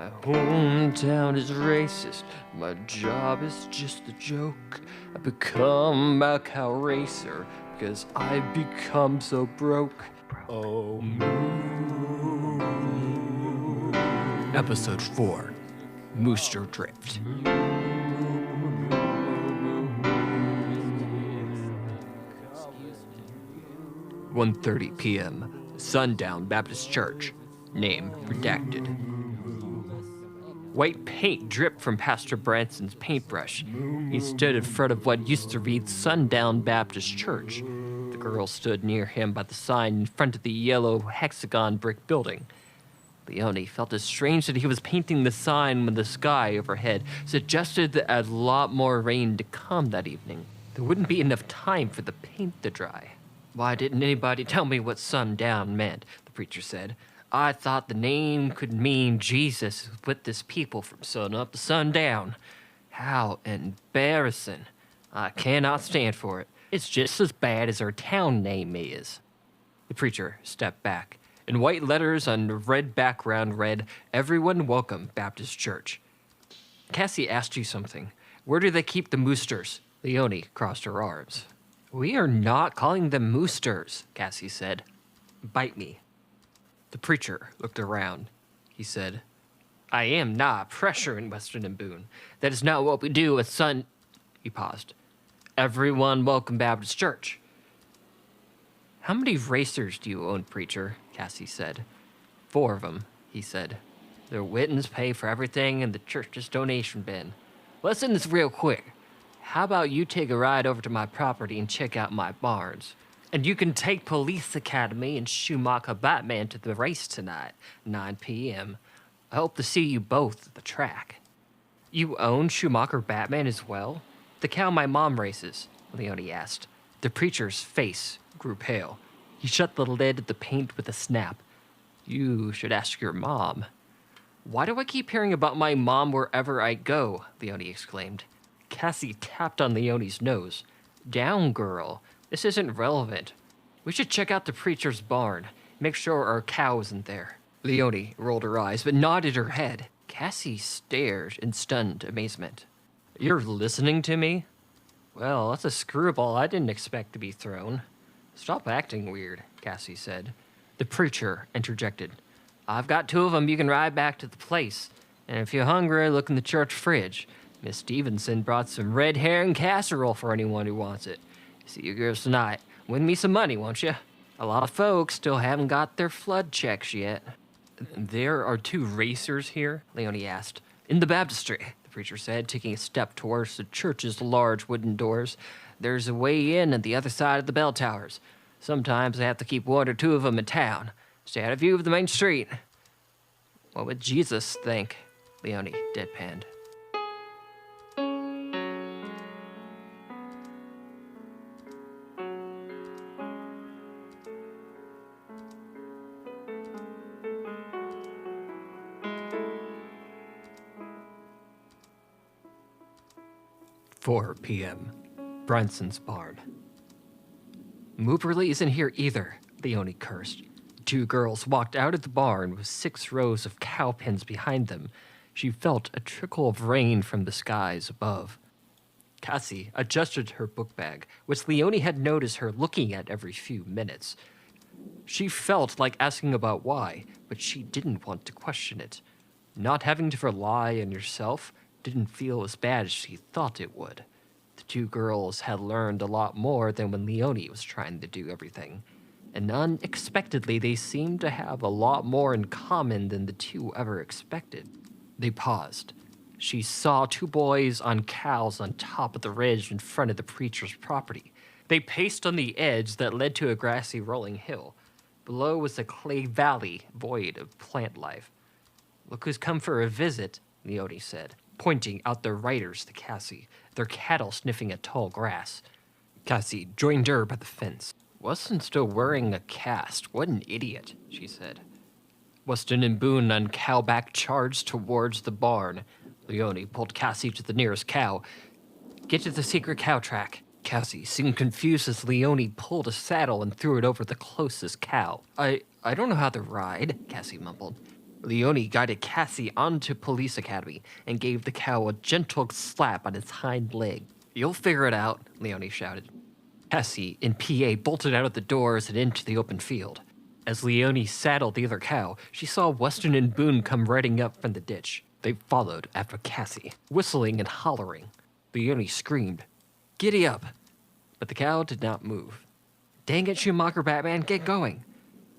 My hometown is racist, my job is just a joke. I become a cow racer because I've become so broke. Oh, moo. Episode 4, Moo-ster Drift. 1:30 p.m., Sundown Baptist Church, name redacted. White paint dripped from Pastor Branson's paintbrush. He stood in front of what used to read Sundown Baptist Church. The girl stood near him by the sign in front of the yellow hexagon brick building. Leonie felt it strange that he was painting the sign when the sky overhead suggested that a lot more rain to come that evening. There wouldn't be enough time for the paint to dry. Why didn't anybody tell me what sundown meant? The preacher said. I thought the name could mean Jesus was with this people from sun up to sundown. How embarrassing. I cannot stand for it. It's just as bad as our town name is. The preacher stepped back. In white letters on a red background read, Everyone Welcome Baptist Church. Cassie asked you something. Where do they keep the Moo-sters? Leonie crossed her arms. We are not calling them Moo-sters, Cassie said. Bite me. The preacher looked around. He said, I am not pressuring Western and Boone. That is not what we do at Sun... He paused. Everyone Welcome Baptist Church. How many racers do you own, preacher? Cassie said. 4 of them, he said. Their Wittens pay for everything in the church's donation bin. Let's end this real quick. How about you take a ride over to my property and check out my barns? And you can take Police Academy and Schumacher Batman to the race tonight, 9 p.m. I hope to see you both at the track. You own Schumacher Batman as well? The cow my mom races, Leonie asked. The preacher's face grew pale. He shut the lid of the paint with a snap. You should ask your mom. Why do I keep hearing about my mom wherever I go? Leonie exclaimed. Cassie tapped on Leonie's nose. Down, girl. This isn't relevant. We should check out the preacher's barn. Make sure our cow isn't there. Leonie rolled her eyes, but nodded her head. Cassie stared in stunned amazement. You're listening to me? Well, that's a screwball I didn't expect to be thrown. Stop acting weird, Cassie said. The preacher interjected. I've got 2 of them you can ride back to the place. And if you're hungry, look in the church fridge. Miss Stevenson brought some red herring casserole for anyone who wants it. See you girls tonight. Win me some money, won't you? A lot of folks still haven't got their flood checks yet. There are 2 racers here? Leonie asked. In the baptistry, the preacher said, taking a step towards the church's large wooden doors. There's a way in at the other side of the bell towers. Sometimes I have to keep 1 or 2 of them in town. Stay out of view of the main street. What would Jesus think? Leonie deadpanned. "4 p.m. Branson's barn. Mooberly isn't here either, Leonie cursed. 2 girls walked out of the barn with 6 rows of cow pens behind them. She felt a trickle of rain from the skies above. Cassie adjusted her book bag, which Leonie had noticed her looking at every few minutes. She felt like asking about why, but she didn't want to question it. Not having to rely on yourself didn't feel as bad as she thought it would. The 2 girls had learned a lot more than when Leonie was trying to do everything. And unexpectedly, they seemed to have a lot more in common than the 2 ever expected. They paused. She saw 2 boys on cows on top of the ridge in front of the preacher's property. They paced on the edge that led to a grassy rolling hill. Below was a clay valley void of plant life. Look who's come for a visit, Leonie said, pointing out their riders to Cassie, their cattle sniffing at tall grass. Cassie joined her by the fence. Weston still wearing a cast. What an idiot, she said. Weston and Boone on cowback charged towards the barn. Leonie pulled Cassie to the nearest cow. Get to the secret cow track. Cassie seemed confused as Leonie pulled a saddle and threw it over the closest cow. I don't know how to ride, Cassie mumbled. Leonie guided Cassie onto Police Academy and gave the cow a gentle slap on its hind leg. "You'll figure it out," Leonie shouted. Cassie and PA bolted out of the doors and into the open field. As Leonie saddled the other cow, she saw Weston and Boone come riding up from the ditch. They followed after Cassie, whistling and hollering. Leonie screamed, "Giddy up!" But the cow did not move. "Dang it, Schumacher Batman, get going!"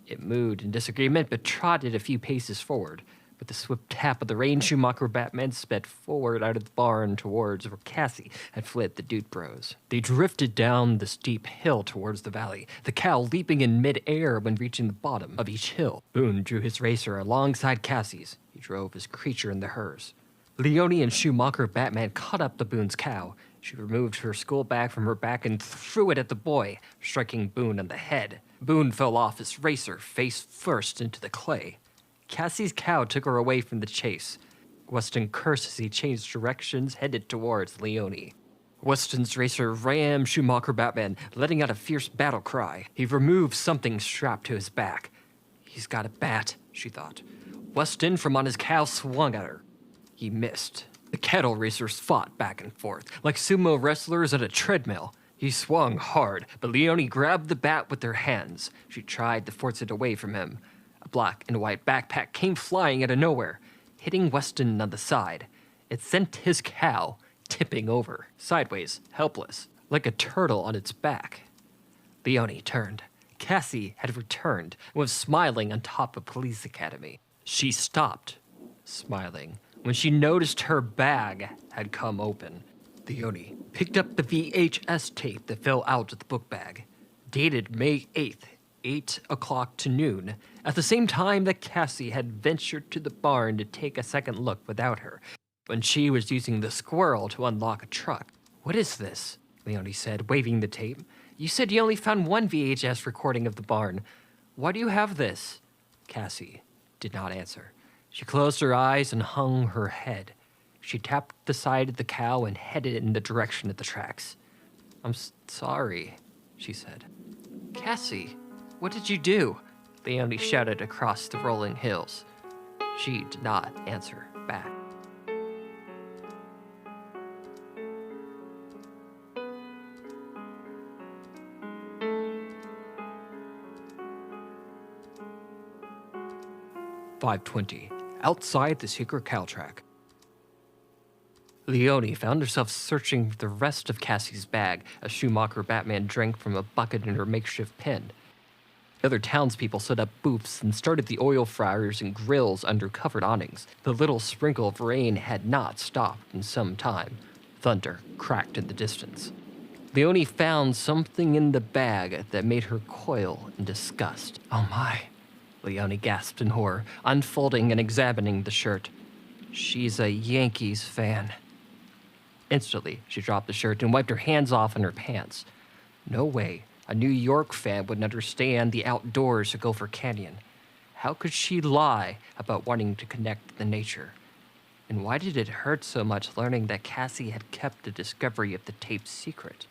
It mooed in disagreement, but trotted a few paces forward. With the swift tap of the rein, Schumacher Batman sped forward out of the barn towards where Cassie had fled the Dude Bros. They drifted down the steep hill towards the valley, the cow leaping in mid-air when reaching the bottom of each hill. Boone drew his racer alongside Cassie's. He drove his creature into hers. Leonie and Schumacher Batman caught up to Boone's cow. She removed her school bag from her back and threw it at the boy, striking Boone on the head. Boone fell off his racer, face first into the clay. Cassie's cow took her away from the chase. Weston cursed as he changed directions, headed towards Leonie. Weston's racer rammed Schumacher Batman, letting out a fierce battle cry. He removed something strapped to his back. "He's got a bat," she thought. Weston, from on his cow, swung at her. He missed. The cattle racers fought back and forth, like sumo wrestlers at a treadmill. He swung hard, but Leonie grabbed the bat with her hands. She tried to force it away from him. A black and white backpack came flying out of nowhere, hitting Weston on the side. It sent his cow tipping over, sideways, helpless, like a turtle on its back. Leonie turned. Cassie had returned and was smiling on top of Police Academy. She stopped, smiling, when she noticed her bag had come open. Leonie picked up the VHS tape that fell out of the book bag, dated May 8th, 8 o'clock to noon, at the same time that Cassie had ventured to the barn to take a second look without her, when she was using the squirrel to unlock a truck. "What is this?" Leonie said, waving the tape. "You said you only found one VHS recording of the barn. Why do you have this?" Cassie did not answer. She closed her eyes and hung her head. She tapped the side of the cow and headed in the direction of the tracks. "I'm sorry," she said. "Cassie, what did you do?" Leonie shouted across the rolling hills. She did not answer back. "5:20, outside the secret cow track." Leonie found herself searching for the rest of Cassie's bag as Schumacher Batman drank from a bucket in her makeshift pen. Other townspeople set up booths and started the oil fryers and grills under covered awnings. The little sprinkle of rain had not stopped in some time. Thunder cracked in the distance. Leonie found something in the bag that made her coil in disgust. "Oh my," Leonie gasped in horror, unfolding and examining the shirt. "She's a Yankees fan." Instantly, she dropped the shirt and wiped her hands off in her pants. No way a New York fan would understand the outdoors at Gopher Canyon. How could she lie about wanting to connect with the nature? And why did it hurt so much learning that Cassie had kept the discovery of the tape secret?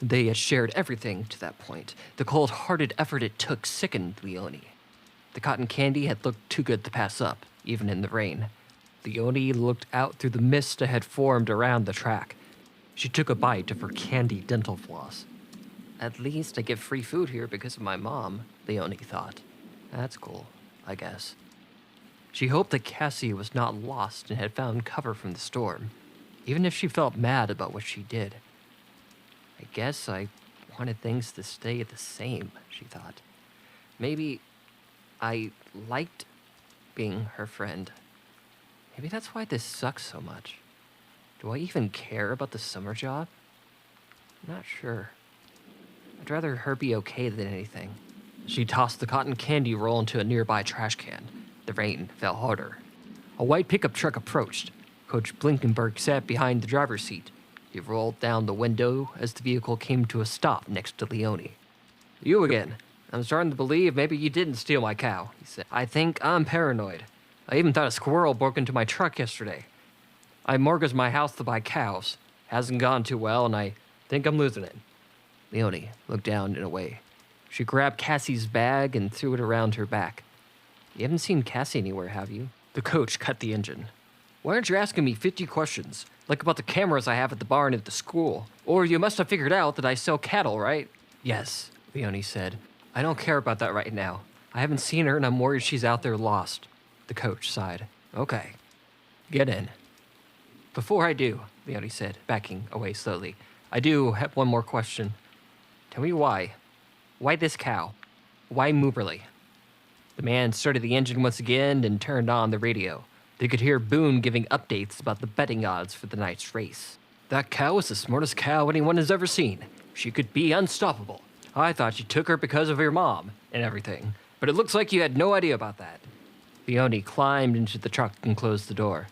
They had shared everything to that point. The cold-hearted effort it took sickened Leonie. The cotton candy had looked too good to pass up, even in the rain. Leonie looked out through the mist that had formed around the track. She took a bite of her candy dental floss. "At least I get free food here because of my mom," Leonie thought. "That's cool, I guess." She hoped that Cassie was not lost and had found cover from the storm, even if she felt mad about what she did. "I guess I wanted things to stay the same," she thought. "Maybe I liked being her friend. Maybe that's why this sucks so much. Do I even care about the summer job? I'm not sure. I'd rather her be okay than anything." She tossed the cotton candy roll into a nearby trash can. The rain fell harder. A white pickup truck approached. Coach Blinkenberg sat behind the driver's seat. He rolled down the window as the vehicle came to a stop next to Leonie. "You again. I'm starting to believe maybe you didn't steal my cow," he said. "I think I'm paranoid. I even thought a squirrel broke into my truck yesterday. I mortgaged my house to buy cows. Hasn't gone too well, and I think I'm losing it." Leonie looked down and away. She grabbed Cassie's bag and threw it around her back. You haven't seen Cassie anywhere, have you? The coach cut the engine. Why aren't you asking me 50 questions? Like about the cameras I have at the barn at the school. Or you must have figured out that I sell cattle, right? Yes, Leonie said. I don't care about that right now. I haven't seen her and I'm worried she's out there lost. The coach sighed. Okay, get in. Before I do, Leonie said, backing away slowly, I do have one more question. Tell me why. Why this cow? Why Mooberly? The man started the engine once again and turned on the radio. They could hear Boone giving updates about the betting odds for the night's race. That cow is the smartest cow anyone has ever seen. She could be unstoppable. I thought you took her because of your mom and everything, but it looks like you had no idea about that. Leonie climbed into the truck and closed the door.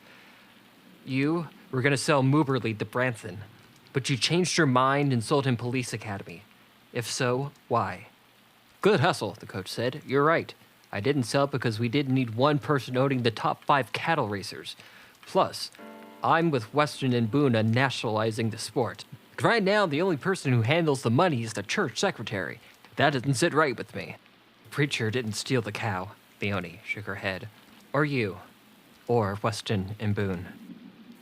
You were going to sell Mooberly to Branson, but you changed your mind and sold him Police Academy. If so, why? Good hustle, the coach said. You're right. I didn't sell because we didn't need one person owning the top 5 cattle racers. Plus, I'm with Weston and Boone on nationalizing the sport. Right now, the only person who handles the money is the church secretary. That doesn't sit right with me. The preacher didn't steal the cow. Leonie shook her head. Or you. Or Weston and Boone.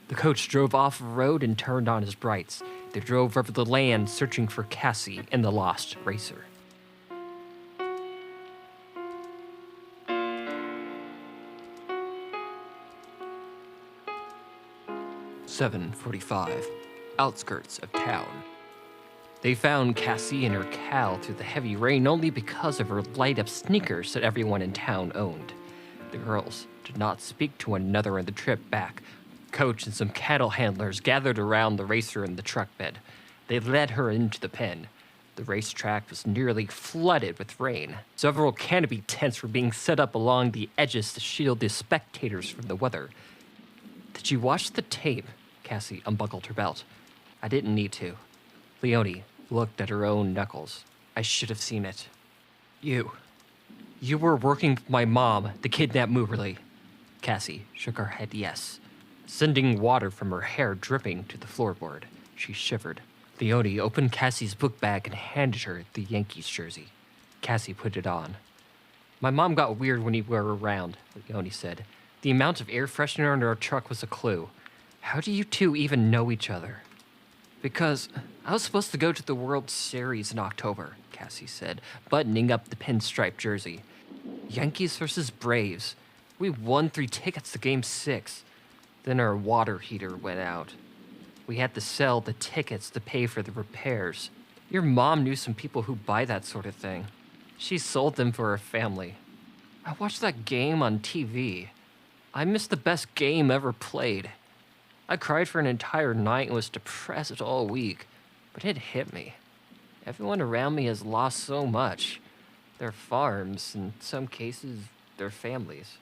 The coach drove off the road and turned on his brights. They drove over the land searching for Cassie and the lost racer. "7:45, outskirts of town. They found Cassie and her cow through the heavy rain only because of her light-up sneakers that everyone in town owned. The girls did not speak to one another on the trip back. Coach and some cattle handlers gathered around the racer in the truck bed. They led her into the pen. The racetrack was nearly flooded with rain. Several canopy tents were being set up along the edges to shield the spectators from the weather. Did you watch the tape? Cassie unbuckled her belt. I didn't need to. Leonie looked at her own knuckles. I should have seen it. You were working with my mom to kidnap Mooberly. Cassie shook her head yes, sending water from her hair dripping to the floorboard. She shivered. Leonie opened Cassie's book bag and handed her the Yankees jersey. Cassie put it on. My mom got weird when you were around, Leonie said. The amount of air freshener in our truck was a clue. How do you two even know each other? Because I was supposed to go to the World Series in October, Cassie said, buttoning up the pinstripe jersey. Yankees versus Braves. We won 3 tickets to Game 6. Then our water heater went out. We had to sell the tickets to pay for the repairs. Your mom knew some people who buy that sort of thing. She sold them for her family. I watched that game on TV. I missed the best game ever played. I cried for an entire night and was depressed all week, but it hit me. Everyone around me has lost so much. Their farms, in some cases, their families.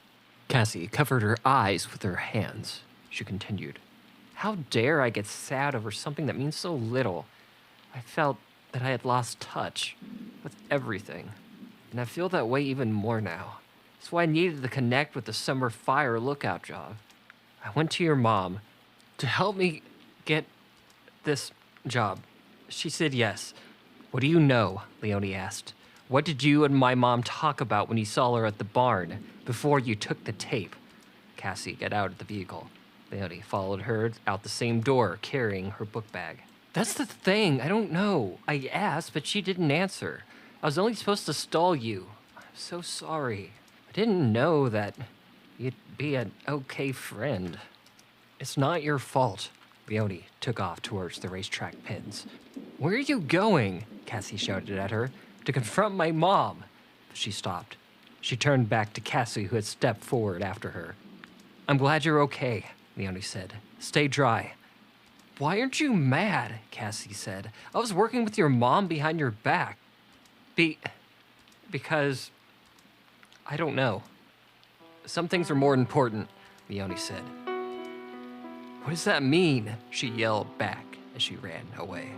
Cassie covered her eyes with her hands. She continued, How dare I get sad over something that means so little? I felt that I had lost touch with everything, and I feel that way even more now. That's why I needed to connect with the summer fire lookout job. I went to your mom to help me get this job. She said yes. What do you know? Leonie asked. What did you and my mom talk about when you saw her at the barn before you took the tape? Cassie got out of the vehicle. Leonie followed her out the same door, carrying her book bag. That's the thing. I don't know. I asked, but she didn't answer. I was only supposed to stall you. I'm so sorry. I didn't know that you'd be an okay friend. It's not your fault. Leonie took off towards the racetrack pins. Where are you going? Cassie shouted at her. To confront my mom. She stopped. She turned back to Cassie, who had stepped forward after her. I'm glad you're okay, Leonie said. Stay dry. Why aren't you mad? Cassie said. I was working with your mom behind your back. Because I don't know. Some things are more important, Leonie said. What does that mean? She yelled back as she ran away.